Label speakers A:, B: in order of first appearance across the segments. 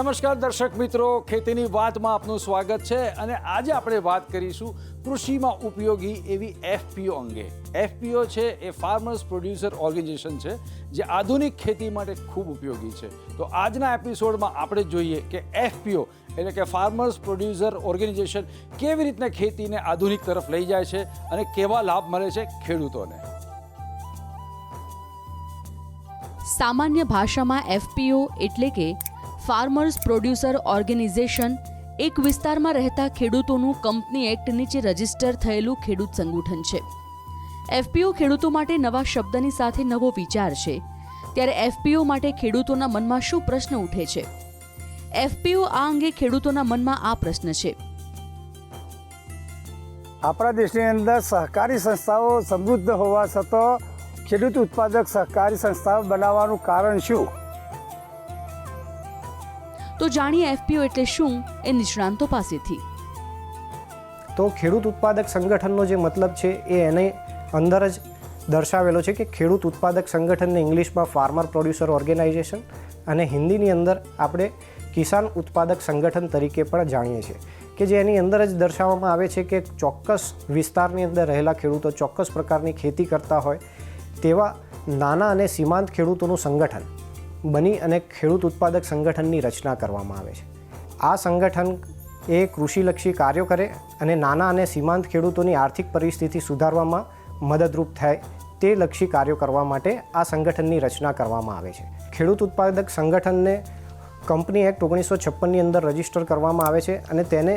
A: નમસ્કાર દર્શક મિત્રો, ખેતીની વાતમાં આપનું સ્વાગત છે અને આજે આપણે વાત કરીશું કૃષિમાં ઉપયોગી એવી એફપીઓ અંગે. એફપીઓ છે એ ફાર્મર્સ પ્રોડ્યુસર ઓર્ગેનાઇઝેશન છે જે આધુનિક ખેતી માટે ખૂબ ઉપયોગી છે. તો આજના એપિસોડમાં આપણે જોઈએ કે એફપીઓ એટલે કે ફાર્મર્સ પ્રોડ્યુસર ઓર્ગેનાઇઝેશન કેવી રીતના ખેતીને આધુનિક તરફ લઈ જાય છે અને કેવા લાભ મળે છે ખેડૂતોને.
B: સામાન્ય ભાષામાં એફપીઓ એટલે કે ફાર્મર્સ પ્રોડ્યુસર ઓર્ગેનાઇઝેશન એક વિસ્તારમાં રહેતા ખેડૂતોનું કંપની એક્ટ નીચે રજીસ્ટર થયેલું ખેડૂત સંગઠન છે. એફપીઓ ખેડૂતો માટે નવા શબ્દની સાથે નવો વિચાર છે. ત્યારે એફપીઓ માટે ખેડૂતોના મનમાં શું પ્રશ્ન ઉઠે છે? એફપીઓ આ અંગે ખેડૂતોના મનમાં આ પ્રશ્ન છે.
C: આપણા દેશની અંદર સહકારી સંસ્થાઓ સમૃદ્ધ હોવા છતાં ખેડૂત ઉત્પાદક સહકારી સંસ્થાઓ બનાવવાનું કારણ શું?
B: તો જાણીએ એફપીઓ એટલે શું એ નિષ્ણાંતો પાસેથી.
D: તો ખેડૂત ઉત્પાદક સંગઠનનો જે મતલબ છે એ એને અંદર જ દર્શાવેલો છે કે ખેડૂત ઉત્પાદક સંગઠનને ઇંગ્લિશમાં ફાર્મર પ્રોડ્યુસર ઓર્ગેનાઇઝેશન અને હિન્દીની અંદર આપણે કિસાન ઉત્પાદક સંગઠન તરીકે પણ જાણીએ છીએ, કે જે એની અંદર જ દર્શાવવામાં આવે છે કે ચોક્કસ વિસ્તારની અંદર રહેલા ખેડૂતો ચોક્કસ પ્રકારની ખેતી કરતા હોય તેવા નાના અને સીમાંત ખેડૂતોનું સંગઠન બની અને ખેડૂત ઉત્પાદક સંગઠનની રચના કરવામાં આવે છે. આ સંગઠન એ કૃષિલક્ષી કાર્યો કરે અને નાના અને સીમાંત ખેડૂતોની આર્થિક પરિસ્થિતિ સુધારવામાં મદદરૂપ થાય તે લક્ષી કાર્યો કરવા માટે આ સંગઠનની રચના કરવામાં આવે છે. ખેડૂત ઉત્પાદક સંગઠનને કંપની એક્ટ 1956ની અંદર રજીસ્ટર કરવામાં આવે છે અને તેને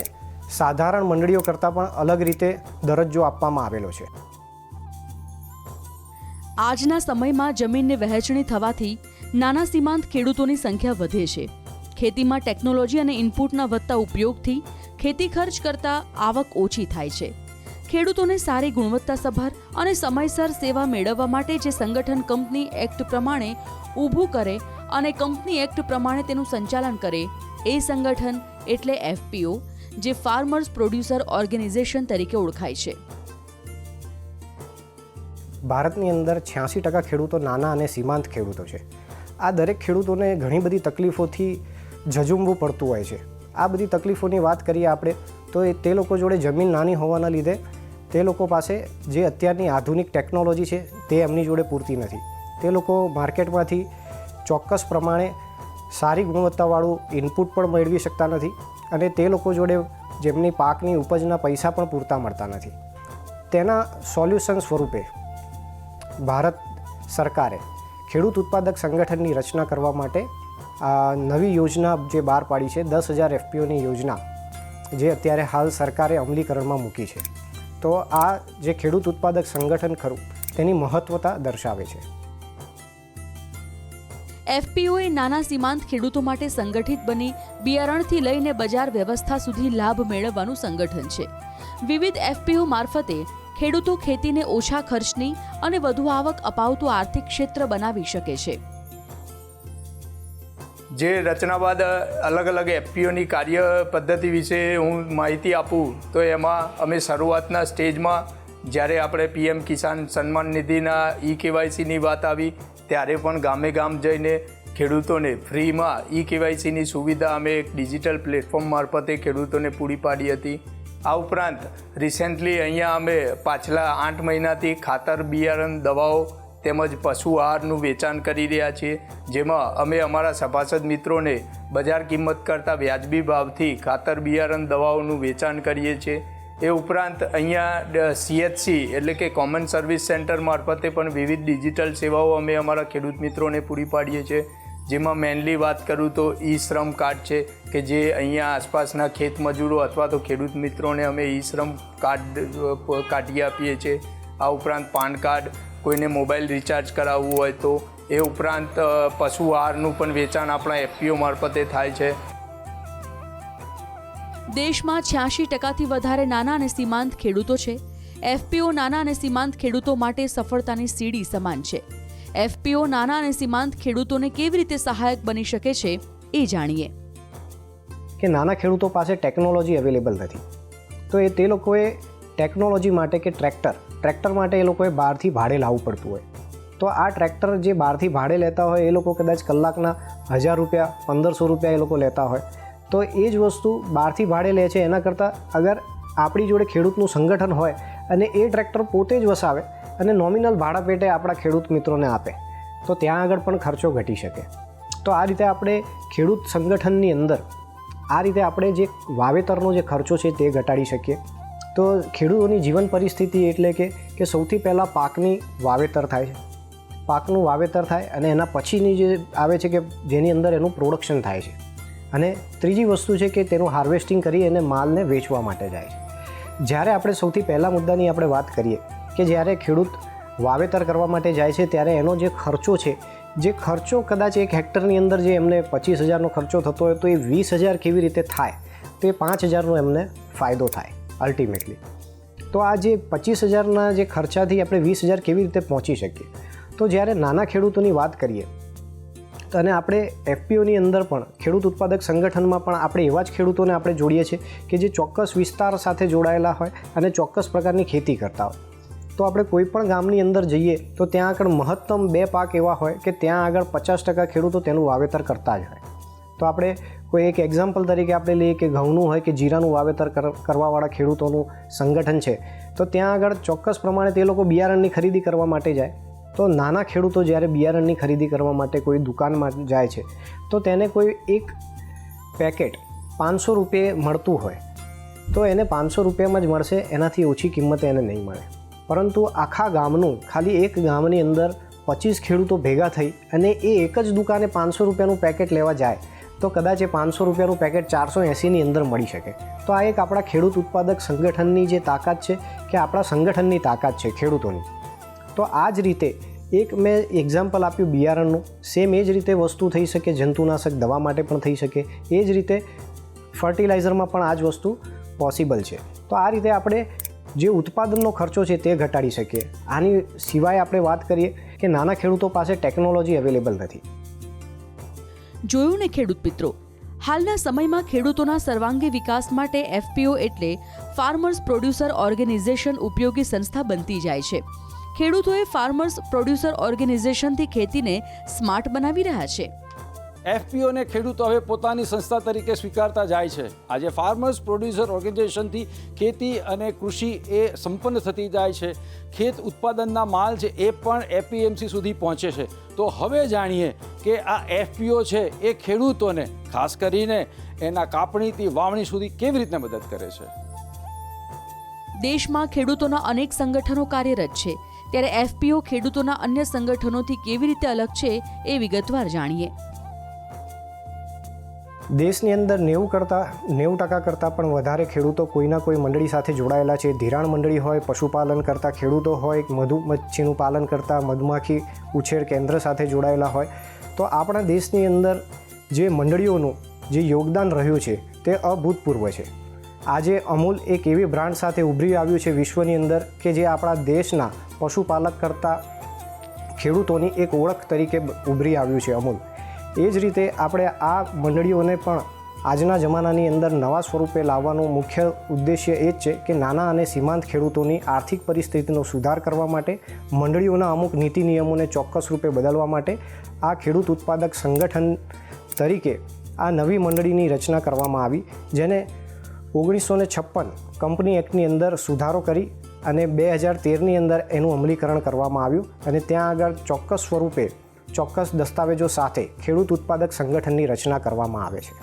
D: સાધારણ મંડળીઓ કરતાં પણ અલગ રીતે દરજ્જો આપવામાં આવેલો છે.
B: આજના સમયમાં જમીનની વહેંચણી થવાથી નાના સીમાંત ખેડૂતોની સંખ્યા વધે છે. ખેતીમાં ટેકનોલોજી અને ઇનપુટના વધતા ઉપયોગથી ખેતી ખર્ચ કરતાં આવક ઓછી થાય છે. ખેડૂતોને સારી ગુણવત્તાસભર અને સમયસર સેવા મેળવવા માટે જે સંગઠન કંપની એક્ટ પ્રમાણે ઊભું કરે અને કંપની એક્ટ પ્રમાણે તેનું સંચાલન કરે એ સંગઠન એટલે એફપીઓ, જે ફાર્મર્સ પ્રોડ્યુસર ઓર્ગેનાઇઝેશન તરીકે ઓળખાય છે.
D: ભારતની અંદર 86% ખેડૂતો નાના અને સીમાંત ખેડૂતો છે. આ દરેક ખેડૂતોને ઘણી બધી તકલીફોથી ઝઝૂમવું પડતું હોય છે. આ બધી તકલીફોની વાત કરીએ આપણે તો તે લોકો જોડે જમીન નાની હોવાના લીધે તે લોકો પાસે જે અત્યારની આધુનિક ટેકનોલોજી છે તે એમની જોડે પૂરતી નથી. તે લોકો માર્કેટમાંથી ચોક્કસ પ્રમાણે સારી ગુણવત્તાવાળું ઇનપુટ પણ મેળવી શકતા નથી અને તે લોકો જોડે જેમની પાકની ઉપજના પૈસા પણ પૂરતા મળતા નથી. તેના સોલ્યુશન સ્વરૂપે ભારત સરકારે ખેડૂત ઉત્પાદક સંગઠનની રચના કરવા માટે નવી યોજના જે બહાર પાડી છે, 10,000 એફપીઓની યોજના, જે અત્યારે હાલ સરકારે અમલીકરણમાં મૂકી છે. તો આ જે ખેડૂત ઉત્પાદક સંગઠન ખરું તેની મહત્વતા દર્શાવે છે.
B: એફપીઓ એ નાના સીમાંત ખેડૂતો માટે સંગઠિત બની બિયારણથી લઈને બજાર વ્યવસ્થા સુધી લાભ મેળવવાનું સંગઠન છે. વિવિધ એફપીઓ મારફતે ખેડૂતો ખેતીને ઓછા ખર્ચની અને વધુ આવક અપાવતું આર્થિક ક્ષેત્ર બનાવી શકે છે.
E: જે રચના બાદ અલગ અલગ એફપીઓની કાર્ય પદ્ધતિ વિશે હું માહિતી આપું તો એમાં અમે શરૂઆતના સ્ટેજમાં જ્યારે આપણે પીએમ કિસાન સન્માન નિધિના કેવાયસીની વાત આવી ત્યારે પણ ગામે ગામ જઈને ખેડૂતોને ફ્રીમાં કેવાયસીની સુવિધા અમે એક ડિજિટલ પ્લેટફોર્મ મારફતે ખેડૂતોને પૂરી પાડી હતી. આ ઉપરાંત રિસેન્ટલી અહીંયા અમે પાછલા 8 મહિનાથી ખાતર, બિયારણ, દવાઓ તેમજ પશુ આહારનું વેચાણ કરી રહ્યા છીએ, જેમાં અમે અમારા સભાસદ મિત્રોને બજાર કિંમત કરતાં વ્યાજબી ભાવથી ખાતર, બિયારણ, દવાઓનું વેચાણ કરીએ છીએ. એ ઉપરાંત અહીંયા CHC એટલે કે કોમન સર્વિસ સેન્ટર મારફતે પણ વિવિધ ડિજિટલ સેવાઓ અમે અમારા ખેડૂત મિત્રોને પૂરી પાડીએ છીએ, જેમાં મેનલી વાત કરું તો શ્રમ કાર્ડ છે કે જે અહીંયા આસપાસના ખેત મજૂરો અથવા તો ખેડૂત મિત્રોને અમે શ્રમ કાર્ડ કાઢી આપીએ છીએ. આ ઉપરાંત પાન કાર્ડ, કોઈને મોબાઈલ રિચાર્જ કરાવવું હોય તો, એ ઉપરાંત પશુ આહારનું પણ વેચાણ આપણા એફપીઓ મારફતે થાય છે.
B: દેશમાં 86%થી વધારે નાના અને સીમાંત ખેડૂતો છે. એફપીઓ નાના અને સીમાંત ખેડૂતો માટે સફળતાની સીડી સમાન છે. એફપીઓ નાના અને સીમાંત ખેડૂતોને કેવી રીતે સહાયક બની શકે છે એ જાણીએ.
D: કે નાના ખેડૂતો પાસે ટેકનોલોજી અવેલેબલ નથી, તો તે લોકોએ ટેકનોલોજી માટે કે ટ્રેક્ટર માટે એ લોકોએ બહારથી ભાડે લાવવું પડતું હોય. તો આ ટ્રેક્ટર જે બહારથી ભાડે લેતા હોય એ લોકો કદાચ કલાકના 1000 રૂપિયા 1500 રૂપિયા એ લોકો લેતા હોય, તો એ જ વસ્તુ બહારથી ભાડે લે છે એના કરતાં અગર આપણી જોડે ખેડૂતનું સંગઠન હોય અને એ ટ્રેક્ટર પોતે જ વસાવે અને નોમિનલ ભાડા પેટે આપણા ખેડૂત મિત્રોને આપે તો ત્યાં આગળ પણ ખર્ચો ઘટી શકે. તો આ રીતે આપણે ખેડૂત સંગઠનની અંદર આ રીતે આપણે જે વાવેતરનો જે ખર્ચો છે તે ઘટાડી શકીએ. તો ખેડૂતોની જીવન પરિસ્થિતિ એટલે કે સૌથી પહેલાં પાકની વાવેતર થાય છે, પાકનું વાવેતર થાય અને એના પછીની જે આવે છે કે જેની અંદર એનું પ્રોડક્શન થાય છે, અને ત્રીજી વસ્તુ છે કે તેનું હાર્વેસ્ટિંગ કરી અને માલને વેચવા માટે જાય છે. જ્યારે આપણે સૌથી પહેલા મુદ્દાની આપણે વાત કરીએ કે જ્યારે ખેડૂત વાવેતર કરવા માટે જાય છે ત્યારે એનો જે ખર્ચો છે, જે ખર્ચો કદાચ એક હેક્ટરની અંદર જે એમને 25,000નો ખર્ચો થતો હોય તો એ 20,000 કેવી રીતે થાય તો એ 5,000નો એમને ફાયદો થાય અલ્ટિમેટલી. તો આ જે 25,000ના જે ખર્ચાથી આપણે 20,000 કેવી રીતે પહોંચી શકીએ, તો જ્યારે નાના ખેડૂતોની વાત કરીએ અને આપણે એફપીઓની અંદર પણ ખેડૂત ઉત્પાદક સંગઠનમાં પણ આપણે એવા જ ખેડૂતોને આપણે જોડીએ છીએ કે જે ચોક્કસ વિસ્તાર સાથે જોડાયેલા હોય અને ચોક્કસ પ્રકારની ખેતી કરતા હોય. તો આપણે કોઈ પણ ગામની અંદર જઈએ તો ત્યાં આગળ મહત્તમ 2 પાક એવા હોય કે ત્યાં આગળ 50% ખેડૂતો તેનું વાવેતર કરતા જ હોય. તો આપણે કોઈ એક એક્ઝામ્પલ તરીકે આપણે લઈએ કે ઘઉંનું હોય કે જીરાનું વાવેતર કરવાવાળા ખેડૂતોનું સંગઠન છે, તો ત્યાં આગળ ચોક્કસ પ્રમાણે તે લોકો બિયારણની ખરીદી કરવા માટે જાય. તો નાના ખેડૂતો જ્યારે બિયારણની ખરીદી કરવા માટે કોઈ દુકાનમાં જાય છે તો તેને કોઈ એક પેકેટ 500 રૂપિયે મળતું હોય તો એને 500 રૂપિયામાં જ મળશે, એનાથી ઓછી કિંમતે એને નહીં મળે. પરંતુ આખા ગામનું ખાલી એક ગામની અંદર 25 ખેડૂતો ભેગા થઈ અને એ એક જ દુકાને 500 રૂપિયાનું પેકેટ લેવા જાય તો કદાચ એ 500 રૂપિયાનું પેકેટ 480ની અંદર મળી શકે. તો આ એક આપણા ખેડૂત ઉત્પાદક સંગઠનની જે તાકાત છે કે આપણા સંગઠનની તાકાત છે ખેડૂતોની. તો આ જ રીતે એક મેં એક્ઝામ્પલ આપ્યું બિયારણનું, સેમ એ જ રીતે વસ્તુ થઈ શકે જંતુનાશક દવા માટે પણ થઈ શકે, એ જ રીતે ફર્ટિલાઇઝરમાં પણ આ જ વસ્તુ પોસિબલ છે. તો આ રીતે આપણે જે ઉત્પાદનનો ખર્ચો છે તે ઘટાડી શકીએ. આની સિવાય આપણે વાત કરીએ કે નાના ખેડૂતો પાસે ટેકનોલોજી અવેલેબલ નથી.
B: જોયું ને ખેડૂત મિત્રો, હાલના સમયમાં ખેડૂતોના સર્વાંગી વિકાસ માટે એફપીઓ એટલે ફાર્મર્સ પ્રોડ્યુસર ઓર્ગેનાઇઝેશન ઉપયોગી સંસ્થા બનતી જાય છે. ખેડૂતોએ ફાર્મર્સ પ્રોડ્યુસર ઓર્ગેનાઇઝેશનથી ખેતીને સ્માર્ટ બનાવી રહ્યા છે.
A: એફપીઓને ખેડૂતો હવે પોતાની સંસ્થા તરીકે સ્વીકારતા જાય છે. આજે ફાર્મર્સ પ્રોડ્યુસર ઓર્ગેનાઇઝેશનથી ખેતી અને કૃષિ એ સંપન્ન થતી જાય છે. ખેત ઉત્પાદનના માલ છે એ પણ એપીએમસી સુધી પહોંચે છે. તો હવે જાણીએ કે આ એફપીઓ છે એ ખેડૂતોને ખાસ કરીને એના કાપણીથી વાવણી સુધી કેવી રીતે મદદ કરે છે.
B: દેશમાં ખેડૂતોના અનેક સંગઠનો કાર્યરત છે, ત્યારે એફપીઓ ખેડૂતોના અન્ય સંગઠનોથી કેવી રીતે અલગ છે એ વિગતવાર જાણીએ.
D: દેશની અંદર 90% કરતાં પણ વધારે ખેડૂતો કોઈના કોઈ મંડળી સાથે જોડાયેલા છે. ધિરાણ મંડળી હોય, પશુપાલન કરતા ખેડૂતો હોય, મધુમચ્છીનું પાલન કરતા મધમાખી ઉછેર કેન્દ્ર સાથે જોડાયેલા હોય. તો આપણા દેશની અંદર જે મંડળીઓનું જે યોગદાન રહ્યું છે તે અભૂતપૂર્વ છે. આજે અમૂલ એક એવી બ્રાન્ડ સાથે ઉભરી આવ્યું છે વિશ્વની અંદર કે જે આપણા દેશના પશુપાલક કરતા ખેડૂતોની એક ઓળખ તરીકે ઉભરી આવ્યું છે અમૂલ. એ જ રીતે આપણે આ મંડળીઓને પણ આજના જમાનાની અંદર નવા સ્વરૂપે લાવવાનો મુખ્ય ઉદ્દેશ્ય એ જ છે કે નાના અને સીમાંત ખેડૂતોની આર્થિક પરિસ્થિતિનો સુધાર કરવા માટે, મંડળીઓના અમુક નીતિ નિયમોને ચોક્કસ રૂપે બદલવા માટે આ ખેડૂત ઉત્પાદક સંગઠન તરીકે આ નવી મંડળીની રચના કરવામાં આવી, જેને 1956 કંપની એક્ટની અંદર સુધારો કરી અને 2013ની અંદર એનું અમલીકરણ કરવામાં આવ્યું અને ત્યાં આગળ ચોક્કસ સ્વરૂપે ચોક્કસ દસ્તાવેજો સાથે ખેડૂત ઉત્પાદક સંગઠનની રચના કરવામાં આવે છે.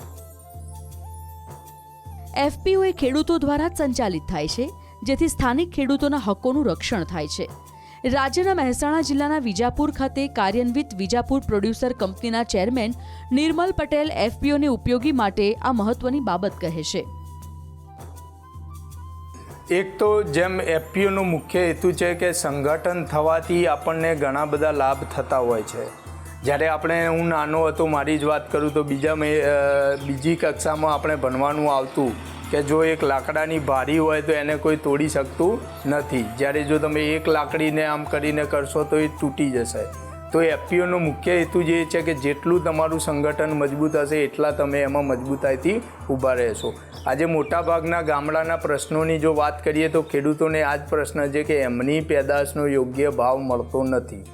B: એફપીઓ એ ખેડૂતો દ્વારા જ સંચાલિત થાય છે, જેથી સ્થાનિક ખેડૂતોના હકોનું રક્ષણ થાય છે. રાજ્યના મહેસાણા જિલ્લાના વિજાપુર ખાતે કાર્યાન્વિત વિજાપુર પ્રોડ્યુસર કંપનીના ચેરમેન નિર્મલ પટેલ એફપીઓને ઉપયોગી માટે આ મહત્વની બાબત કહે છે.
E: એક તો જેમ એફપીઓનો મુખ્ય હેતુ છે કે સંગઠન થવાથી આપણને ઘણા બધા લાભ થતા હોય છે. જ્યારે હું નાનો હતો, મારી જ વાત કરું તો બીજી કક્ષામાં આપણે ભણવાનું આવતું કે જો એક લાકડાની ભારી હોય તો એને કોઈ તોડી શકતું નથી. જ્યારે જો તમે એક લાકડીને આમ કરીને કરશો તો એ તૂટી જશે. તો એફપીઓનો મુખ્ય હેતુ જે છે કે જેટલું તમારું સંગઠન મજબૂત હશે એટલા તમે એમાં મજબૂતાઈથી ઊભા રહેશો. આજે મોટાભાગના ગામડાના પ્રશ્નોની જો વાત કરીએ તો ખેડૂતોને આ જ પ્રશ્ન છે કે એમની પેદાશનો યોગ્ય ભાવ મળતો નથી.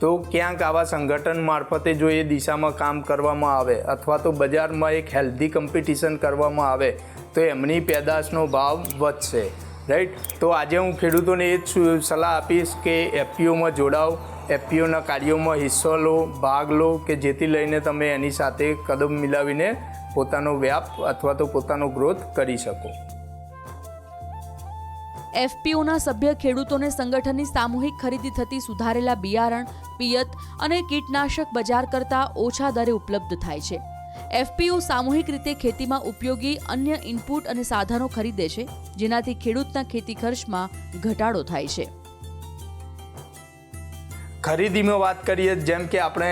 E: તો ક્યાંક આવા સંગઠન મારફતે જો એ દિશામાં કામ કરવામાં આવે અથવા તો બજારમાં એક હેલ્ધી કોમ્પિટિશન કરવામાં આવે તો એમની પેદાશનો ભાવ વધશે, રાઈટ. તો આજે હું ખેડૂતોને એ જ સલાહ આપીશ કે એફપીઓમાં જોડાઓ, એફપીઓના કાર્યોમાં હિસ્સો લો, ભાગ લો, કે જેથી લઈને તમે એની સાથે કદમ મિલાવીને પોતાનો વ્યાપ અથવા તો પોતાનો ગ્રોથ કરી શકો.
B: એફપીઓના સભ્ય ખેડૂતોને સંગઠનની સામૂહિક ખરીદી થતી સુધારેલા બિયારણ, પિયત અને કીટનાશક બજાર કરતાં ઓછા દરે ઉપલબ્ધ થાય છે. એફપીઓ સામૂહિક રીતે ખેતીમાં ઉપયોગી અન્ય ઇનપુટ અને સાધનો ખરીદે છે, જેનાથી ખેડૂતના ખેતી ખર્ચમાં ઘટાડો થાય છે.
E: ખરીદીમાં વાત કરીએ, જેમ કે આપણે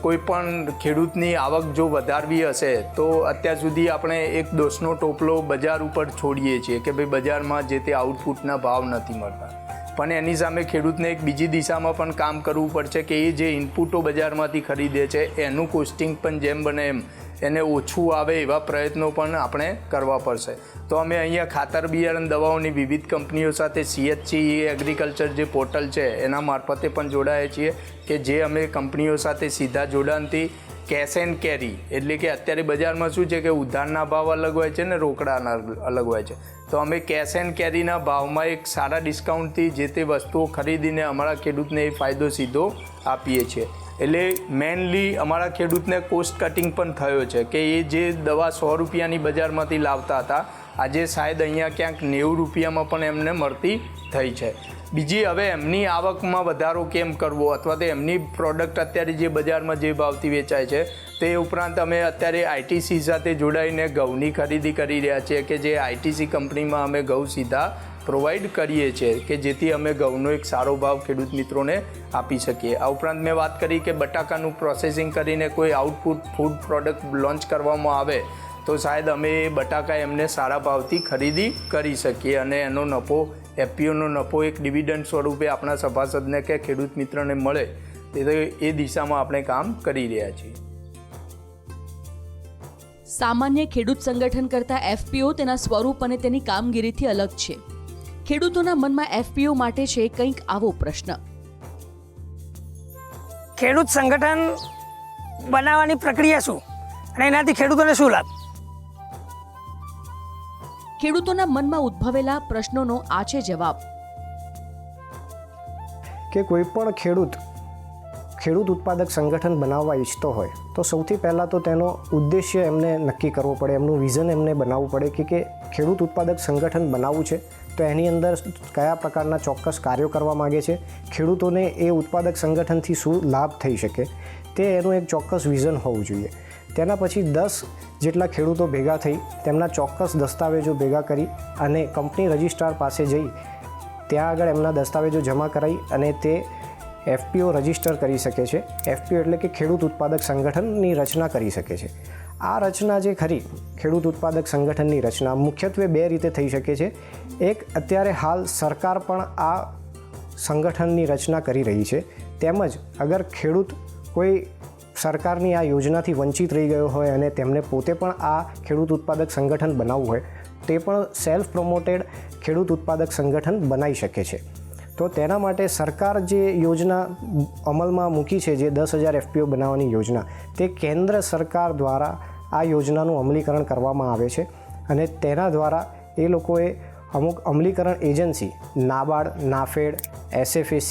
E: કોઈ પણ ખેડૂતની આવક જો વધારવી હશે તો અત્યાર સુધી આપણે એક દોષનો ટોપલો બજાર ઉપર છોડીએ છીએ કે ભાઈ બજારમાં જે તે આઉટપુટના ભાવ નથી મળતા, પણ એની સામે ખેડૂતને એક બીજી દિશામાં પણ કામ કરવું પડશે કે એ જે ઇનપુટો બજારમાંથી ખરીદે છે એનું કોસ્ટિંગ પણ જેમ બને એમ એને ઓછું આવે એવા પ્રયત્નો પણ આપણે કરવા પડશે. તો અમે અહીંયા ખાતર બિયારણ દવાઓની વિવિધ કંપનીઓ સાથે CHC એગ્રીકલ્ચર જે પોર્ટલ છે એના મારફતે પણ જોડાયા છીએ કે જે અમે કંપનીઓ સાથે સીધા જોડાણથી કેશ એન્ડ કેરી, એટલે કે અત્યારે બજારમાં શું છે કે ઉધારના ભાવ અલગ હોય છે ને રોકડાના અલગ હોય છે, તો અમે કેશ એન્ડ કેરીના ભાવમાં એક સારા ડિસ્કાઉન્ટથી જે તે વસ્તુઓ ખરીદીને અમારા ખેડૂતને એ ફાયદો સીધો આપીએ છીએ. એટલે મેઇનલી અમારા ખેડૂતને કોસ્ટ કટિંગ પણ થયો છે કે એ જે દવા 100 રૂપિયાની બજારમાંથી લાવતા હતા આજે શાયદ અહીંયા ક્યાંક 90 રૂપિયામાં પણ એમને મળતી થઈ છે. બીજી, હવે એમની આવકમાં વધારો કેમ કરવો અથવા તો એમની પ્રોડક્ટ અત્યારે જે બજારમાં જે ભાવથી વેચાય છે તે ઉપરાંત અમે અત્યારે ITC સાથે જોડાઈને ઘઉંની ખરીદી કરી રહ્યા છીએ કે જે ITC કંપનીમાં અમે ઘઉં સીધા પ્રોવાઈડ કરીએ છીએ કે જેથી અમે ઘઉંનો એક સારો ભાવ ખેડૂત મિત્રોને આપી શકીએ. આ ઉપરાંત મેં વાત કરી કે બટાકાનું પ્રોસેસિંગ કરીને કોઈ આઉટપુટ ફૂડ પ્રોડક્ટ લોન્ચ કરવામાં આવે તો શાયદ અમે એ બટાકા એમને સારા ભાવથી ખરીદી કરી શકીએ અને એનો નફો, એફપીઓનો નફો એક ડિવિડન્ડ સ્વરૂપે આપણા સભાસદને કે ખેડૂત મિત્રને મળે એ દિશામાં આપણે કામ કરી રહ્યા છીએ.
B: સામાન્ય ખેડૂત સંગઠન કરતાં એફપીઓ તેના સ્વરૂપ અને તેની કામગીરીથી અલગ છે. ખેડૂતોના મનમાં એફપીઓ માટે છે કંઈક આવો પ્રશ્ન.
F: ખેડૂત સંગઠન બનાવવાની પ્રક્રિયા શું અને એનાથી ખેડૂતોને શું લાભ?
B: ખેડૂતોના મનમાં ઉદ્ભવેલા પ્રશ્નોનો આ છે જવાબ.
D: કે કોઈ પણ ખેડૂત ઉત્પાદક સંગઠન બનાવવા ઈચ્છતો હોય તો સૌથી પહેલાં તો તેનો ઉદ્દેશ્ય એમને નક્કી કરવો પડે, એમનું વિઝન એમને બનાવવું પડે કે ખેડૂત ઉત્પાદક સંગઠન બનાવવું છે તો એની અંદર કયા પ્રકારના ચોક્કસ કાર્યો કરવા માગે છે, ખેડૂતોને એ ઉત્પાદક સંગઠનથી શું લાભ થઈ શકે તે એનું એક ચોક્કસ વિઝન હોવું જોઈએ. તેના પછી 10 જેટલા ખેડૂતો ભેગા થઈ તેમના ચોક્કસ દસ્તાવેજો ભેગા કરી અને કંપની રજિસ્ટ્રાર પાસે જઈ ત્યાં આગળ એમના દસ્તાવેજો જમા કરાવી અને તે એફપીઓ રજિસ્ટર કરી શકે છે. એફપીઓ એટલે કે ખેડૂત ઉત્પાદક સંગઠનની રચના કરી શકે છે. આ રચના જે ખરી ખેડૂત ઉત્પાદક સંગઠનની રચના મુખ્યત્વે 2 રીતે થઈ શકે છે. એક, અત્યારે હાલ સરકાર પણ આ સંગઠનની રચના કરી રહી છે, તેમજ અગર ખેડૂત કોઈ સરકારની આ યોજનાથી વંચિત રહી ગયો હોય અને તેમને પોતે પણ આ ખેડૂત ઉત્પાદક સંગઠન બનાવવું હોય તે પણ સેલ્ફ પ્રમોટેડ ખેડૂત ઉત્પાદક સંગઠન બનાવી શકે છે. તો તેના માટે સરકાર જે યોજના અમલમાં મૂકી છે, જે 10,000 એફપીઓ બનાવવાની યોજના, તે કેન્દ્ર સરકાર દ્વારા આ યોજનાનું અમલીકરણ કરવામાં આવે છે અને તેના દ્વારા એ લોકોએ અમુક અમલીકરણ agency NABARD, NAFED, SFAC,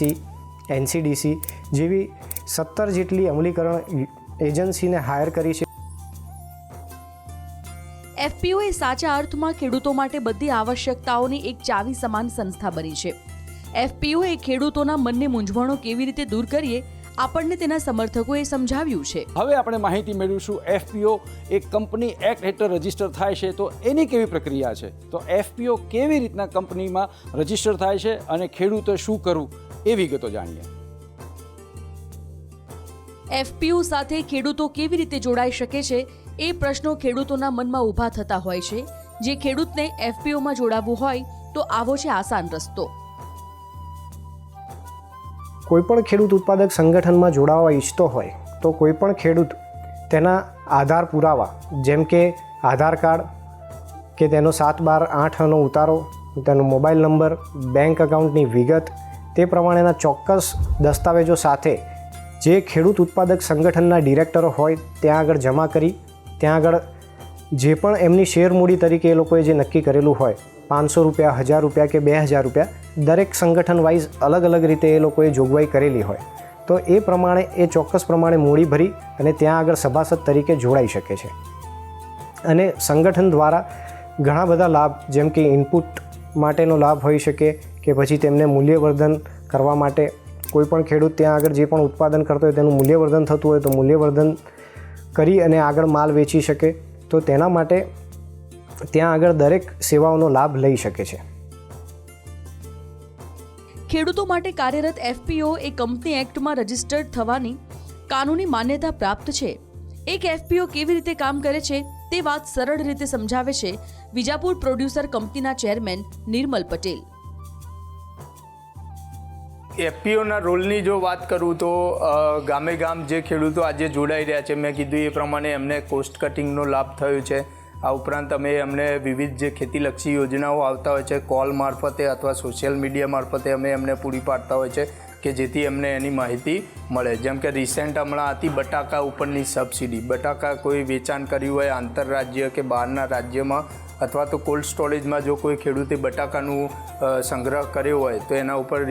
D: NCDC જેવી 17 જેટલી અમલીકરણ એજન્સીને હાયર કરી છે.
B: એફપીઓ એ સાચા અર્થમાં ખેડૂતો માટે બધી આવશ્યકતાઓની એક ચાવી સમાન સંસ્થા બની છે. એફપીઓ એ ખેડૂતોના મનની મૂંઝવણો કેવી રીતે દૂર કરીએ આપણને તેના સમર્થકોએ સમજાવ્યું છે.
A: હવે આપણે માહિતી મેળવીશું એફપીઓ એક કંપની એક્ટ હેઠળ રજીસ્ટર થાય છે તો એની કેવી પ્રક્રિયા છે, તો એફપીઓ કેવી રીતના કંપનીમાં રજીસ્ટર થાય છે અને ખેડૂતે શું કરવું એ વિગતો જાણીએ.
B: એફપીઓ સાથે ખેડૂતો કેવી રીતે જોડાઈ શકે છે એ પ્રશ્નો ખેડૂતોના મનમાં ઊભા થતા હોય છે. જે ખેડૂતને એફપીઓમાં જોડાવવું હોય તો આવો છે આસાન રસ્તો.
D: કોઈપણ ખેડૂત ઉત્પાદક સંગઠનમાં જોડાવા ઈચ્છતો હોય તો કોઈપણ ખેડૂત તેના આધાર પુરાવા જેમ કે આધાર કાર્ડ કે તેનો 7/12/8નો ઉતારો, તેનો મોબાઈલ નંબર, બેંક એકાઉન્ટની વિગત, તે પ્રમાણેના ચોક્કસ દસ્તાવેજો સાથે જે ખેડૂત ઉત્પાદક સંગઠનના ડિરેક્ટરો હોય ત્યાં આગળ જમા કરી ત્યાં આગળ જે પણ એમની શેર મૂડી તરીકે એ લોકોએ જે નક્કી કરેલું હોય 500 રૂપિયા, 1000 રૂપિયા કે 2000 રૂપિયા દરેક સંગઠન વાઇઝ અલગ અલગ રીતે એ લોકોએ જોગવાઈ કરેલી હોય તો એ પ્રમાણે એ ચોક્કસ પ્રમાણે મૂડી ભરી અને ત્યાં આગળ સભાસદ તરીકે જોડાઈ શકે છે. અને સંગઠન દ્વારા ઘણા બધા લાભ જેમ કે ઇનપુટ માટેનો લાભ હોઈ શકે કે પછી તેમને મૂલ્યવર્ધન કરવા માટે કોઈ પણ ખેડૂત ત્યાં આગળ જે પણ ઉત્પાદન કરતો હોય તેનું મૂલ્યવર્ધન થતું હોય તો મૂલ્યવર્ધન કરી અને આગળ માલ વેચી શકે, તો તેના માટે ત્યાં આગળ દરેક સેવાઓનો લાભ લઈ શકે છે.
B: ખેડૂતો માટે કાર્યરત એફપીઓ એ કંપની એક્ટમાં રજિસ્ટર્ડ થવાની કાનૂની માન્યતા પ્રાપ્ત છે. એક એફપીઓ કેવી રીતે કામ કરે છે તે વાત સરળ રીતે સમજાવે છે વિજાપુર પ્રોડ્યુસર કંપનીના ચેરમેન નિર્મલ પટેલ.
E: એફપીઓના રોલની જો વાત કરું તો ગામે ગામ જે ખેડૂતો આજે જોડાઈ રહ્યા છે, મેં કીધું એ પ્રમાણે એમને કોસ્ટ કટિંગનો લાભ થયો છે. આ ઉપરાંત અમને વિવિધ જે ખેતીલક્ષી યોજનાઓ આવતા હોય છે કોલ મારફતે અથવા સોશિયલ મીડિયા મારફતે એમને પૂરી પાડતા હોય છે કે જેથી એમને એની માહિતી મળે. જેમ કે રિસેન્ટ હમણાં હતી બટાકા ઉપરની સબસિડી. બટાકા કોઈ વેચાણ કર્યું હોય આંતરરાજ્ય કે બહારના રાજ્યમાં અથવા તો કોલ્ડ સ્ટોરેજમાં જો કોઈ ખેડૂતે બટાકાનું સંગ્રહ કર્યો હોય તો એના ઉપર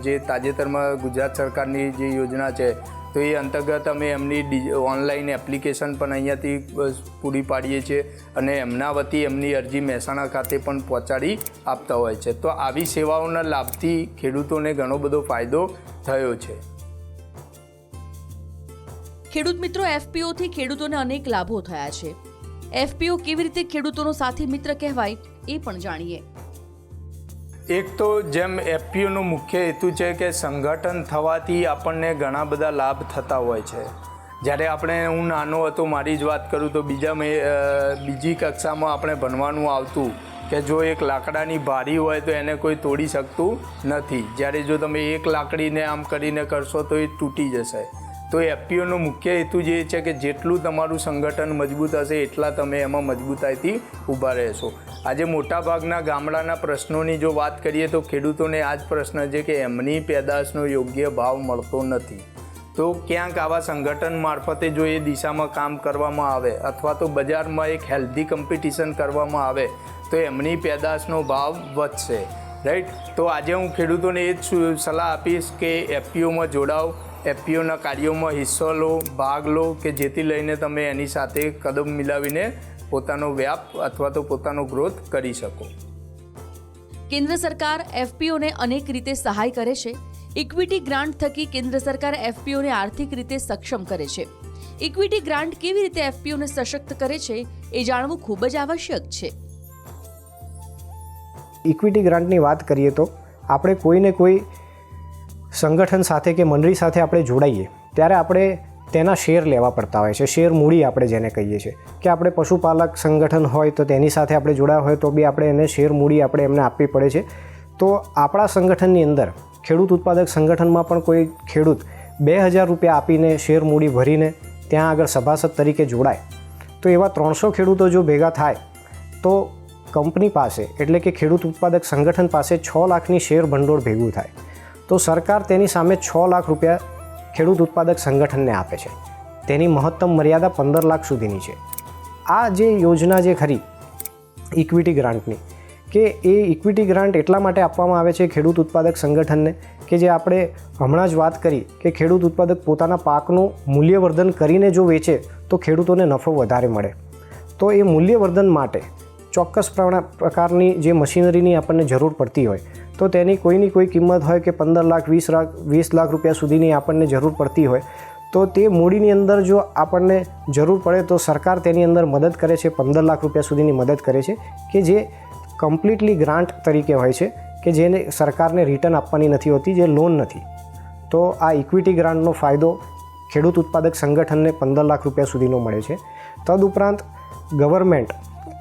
E: જે તાજેતરમાં ગુજરાત સરકારની જે યોજના છે તો એ અંતર્ગત અમે એમની ઓનલાઈન એપ્લિકેશન પણ અહીંયાથી પૂરી પાડીએ છીએ અને એમના વતી એમની અરજી મહેસાણા ખાતે પણ પહોંચાડી આપતા હોય છે. તો આવી સેવાઓના લાભથી ખેડૂતોને ઘણો બધો ફાયદો થયો છે.
B: ખેડૂત મિત્રો, એફપીઓથી ખેડૂતોને અનેક લાભો થયા છે. એફપીઓ કેવી રીતે ખેડૂતોનો સાથી મિત્ર કહેવાય એ પણ જાણીએ.
E: એક તો જેમ એફપીઓનો મુખ્ય હેતુ છે કે સંગઠન થવાથી આપણને ઘણા બધા લાભ થતા હોય છે. જ્યારે હું નાનો હતો, મારી જ વાત કરું તો બીજી કક્ષામાં આપણે ભણવાનું આવતું કે જો એક લાકડાની ભારી હોય તો એને કોઈ તોડી શકતું નથી. જ્યારે જો તમે એક લાકડીને આમ કરીને કરશો તો એ તૂટી જશે. તો એફપીઓનો મુખ્ય હેતુ જે છે કે જેટલું તમારું સંગઠન મજબૂત હશે એટલા તમે એમાં મજબૂતાઈથી ઊભા રહેશો. આજે મોટાભાગના ગામડાના પ્રશ્નોની જો વાત કરીએ તો ખેડૂતોને આ જ પ્રશ્ન છે કે એમની પેદાશનો યોગ્ય ભાવ મળતો નથી. તો ક્યાંક આવા સંગઠન મારફતે જો એ દિશામાં કામ કરવામાં આવે અથવા તો બજારમાં એક હેલ્ધી કોમ્પિટિશન કરવામાં આવે તો એમની પેદાશનો ભાવ વધશે. રાઈટ. તો આજે હું ખેડૂતોને એ જ સલાહ આપીશ કે એફપીઓમાં જોડાઓ, એફપીઓના કાર્યોમાં હિસ્સો લો, ભાગ લો કે જેથી લઈને તમે એની સાથે કદમ મિલાવીને પોતાનો વ્યાપ અથવા તો પોતાનો ગ્રોથ કરી શકો.
B: કેન્દ્ર સરકાર એફપીઓને અનેક રીતે સહાય કરે છે. ઇક્વિટી ગ્રાન્ટ થકી કેન્દ્ર સરકાર એફપીઓને આર્થિક રીતે સક્ષમ કરે છે. ઇક્વિટી ગ્રાન્ટ કેવી રીતે એફપીઓને સશક્ત કરે છે એ જાણવું ખૂબ જ આવશ્યક છે.
D: ઇક્વિટી ગ્રાન્ટની વાત કરીએ તો આપણે કોઈને કોઈ સંગઠન સાથે કે મંડળી સાથે આપણે જોડાઈએ ત્યારે આપણે તેના શેર લેવા પડતા હોય છે. શેર મૂડી આપણે જેને કહીએ છીએ કે આપણે પશુપાલક સંગઠન હોય તો તેની સાથે આપણે જોડાયા હોય તો બી આપણે એને શેર મૂડી આપણે એમને આપવી પડે છે. તો આપણા સંગઠનની અંદર ખેડૂત ઉત્પાદક સંગઠનમાં પણ કોઈ ખેડૂત 2000 રૂપિયા આપીને શેર મૂડી ભરીને ત્યાં આગળ સભાસદ તરીકે જોડાય તો એવા 300 ખેડૂતો જો ભેગા થાય તો કંપની પાસે એટલે કે ખેડૂત ઉત્પાદક સંગઠન પાસે 6 લાખની શેર ભંડોળ ભેગું થાય. તો સરકાર તેની સામે 6 લાખ રૂપિયા ખેડૂત ઉત્પાદક સંગઠનને આપે છે. તેની મહત્તમ મર્યાદા 15 લાખ સુધીની છે. આ જે યોજના જે ખરી ઇક્વિટી ગ્રાન્ટની કે એ ઇક્વિટી ગ્રાન્ટ એટલા માટે આપવામાં આવે છે ખેડૂત ઉત્પાદક સંગઠનને કે જે આપણે હમણાં જ વાત કરી કે ખેડૂત ઉત્પાદક પોતાના પાકનું મૂલ્યવર્ધન કરીને જો વેચે તો ખેડૂતોને નફો વધારે મળે. તો એ મૂલ્યવર્ધન માટે ચોક્કસ પ્રકારની જે મશીનરીની આપણને જરૂર પડતી હોય તો તેની કોઈની કોઈ કિંમત હોય કે 15 લાખ 20 લાખ રૂપિયા સુધીની આપણને જરૂર પડતી હોય તો તે મૂડીની અંદર જો આપણને જરૂર પડે તો સરકાર તેની અંદર મદદ કરે છે. 15 લાખ રૂપિયા સુધીની મદદ કરે છે કે જે કમ્પ્લીટલી ગ્રાન્ટ તરીકે હોય છે કે જેને સરકારને રિટર્ન આપવાની નથી હોતી, જે લોન નથી. તો આ ઇક્વિટી ગ્રાન્ટનો ફાયદો ખેડૂત ઉત્પાદક સંગઠનને 15 લાખ રૂપિયા સુધીનો મળે છે. તદુપરાંત ગવર્મેન્ટ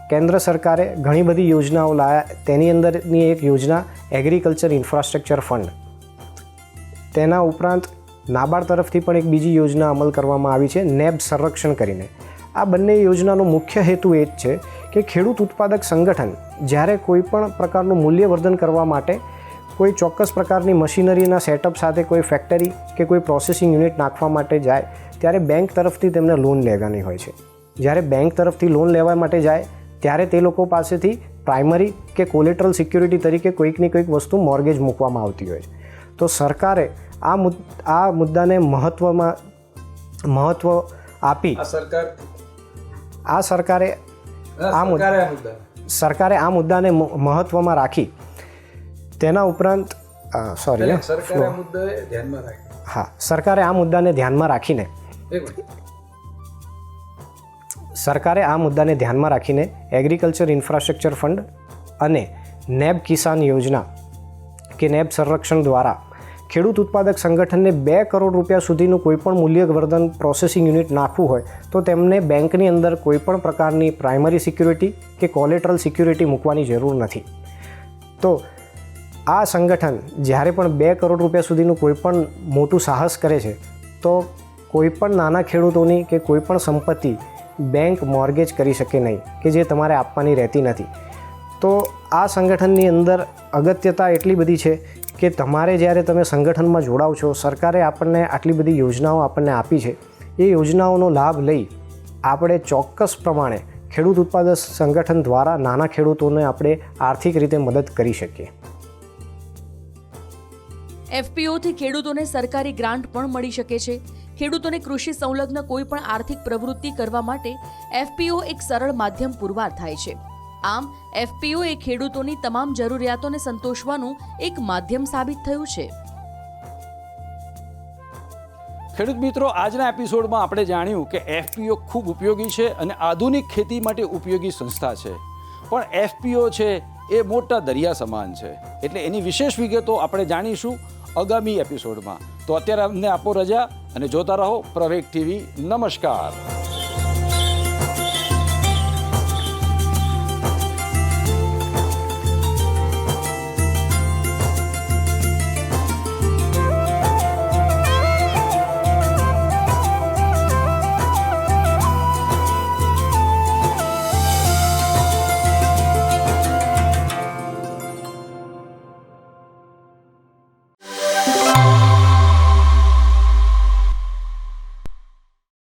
D: કેન્દ્ર સરકારે ઘણી બધી યોજનાઓ લાવ્યા. તેની અંદરની એક યોજના એગ્રીકલ્ચર ઇન્ફ્રાસ્ટ્રક્ચર ફંડ. તેના ઉપરાંત નાબાર્ડ તરફથી પણ એક બીજી યોજના અમલ કરવામાં આવી છે નેબ સંરક્ષણ કરીને. આ બંને યોજનાનો મુખ્ય હેતુ એ જ છે કે ખેડૂત ઉત્પાદક સંગઠન જ્યારે કોઈ પણ પ્રકારનું મૂલ્યવર્ધન કરવા માટે કોઈ ચોક્કસ પ્રકારની મશીનરીના સેટઅપ સાથે કોઈ ફેક્ટરી કે કોઈ પ્રોસેસિંગ યુનિટ નાખવા માટે જાય ત્યારે બેંક તરફથી તેમને લોન લેવાની હોય છે. જ્યારે બેંક તરફથી લોન લેવા માટે જાય ત્યારે તે લોકો પાસેથી પ્રાઇમરી કે કોલેટરલ સિક્યુરિટી તરીકે કોઈકની કોઈક વસ્તુ મોર્ગેજ મૂકવામાં આવતી હોય છે. તો સરકારે આ મુદ્દાને મહત્ત્વ આપી સરકારે આ મુદ્દાને મહત્ત્વમાં રાખી તેના ઉપરાંત સરકારે આ મુદ્દાને ધ્યાનમાં રાખીને એગ્રીકલ્ચર ઇન્ફ્રાસ્ટ્રક્ચર ફંડ અને નેબ કિસાન યોજના કે નેબ સંરક્ષણ દ્વારા ખેડૂત ઉત્પાદક સંગઠનને 2 કરોડ રૂપિયા સુધીનું કોઈપણ મૂલ્યવર્ધન પ્રોસેસિંગ યુનિટ નાખવું હોય તો તેમને બેંકની અંદર કોઈપણ પ્રકારની પ્રાઇમરી સિક્યુરિટી કે કોલેટરલ સિક્યુરિટી મૂકવાની જરૂર નથી. તો આ સંગઠન જ્યારે પણ 2 કરોડ રૂપિયા સુધીનું કોઈપણ મોટું સાહસ કરે છે તો કોઈપણ નાના ખેડૂતોની કે કોઈપણ સંપત્તિ બેંક મોર્ગેજ કરી શકે નહીં કે જે તમારે આપવાની રહેતી નથી. તો આ સંગઠનની અંદર અગત્યતા એટલી બધી છે કે તમારે જ્યારે તમે સંગઠનમાં જોડાવ છો, સરકારે આપણને આટલી બધી યોજનાઓ આપણને આપી છે, એ યોજનાઓનો લાભ લઈ આપણે ચોક્કસ પ્રમાણે ખેડૂત ઉત્પાદક સંગઠન દ્વારા નાના ખેડૂતોને આપણે આર્થિક રીતે મદદ કરી શકીએ.
B: એફપીઓથી ખેડૂતોને સરકારી ગ્રાન્ટ પણ મળી શકે છે. ખેડૂતોને કૃષિ સંલગ્ન કોઈ પણ આર્થિક પ્રવૃત્તિ કરવા માટે એફપીઓ એક સરળ માધ્યમ પુરવાર થાય છે. આમ એફપીઓ એ ખેડૂતોની તમામ જરૂરિયાતોને સંતોષવાનું એક માધ્યમ સાબિત થયું છે.
A: ખેડૂત મિત્રો, આજના એપિસોડમાં આપણે જાણ્યું કે એફપીઓ ખૂબ ઉપયોગી છે અને આધુનિક ખેતી માટે ઉપયોગી સંસ્થા છે. પણ એફપીઓ છે એ મોટા દરિયા સમાન છે, એટલે એની વિશેષ વિગતો આપણે જાણીશું આગામી એપિસોડમાં. તો અત્યારે અમને આપો રજા અને જોતા રહો પ્રવેગ ટીવી. નમસ્કાર.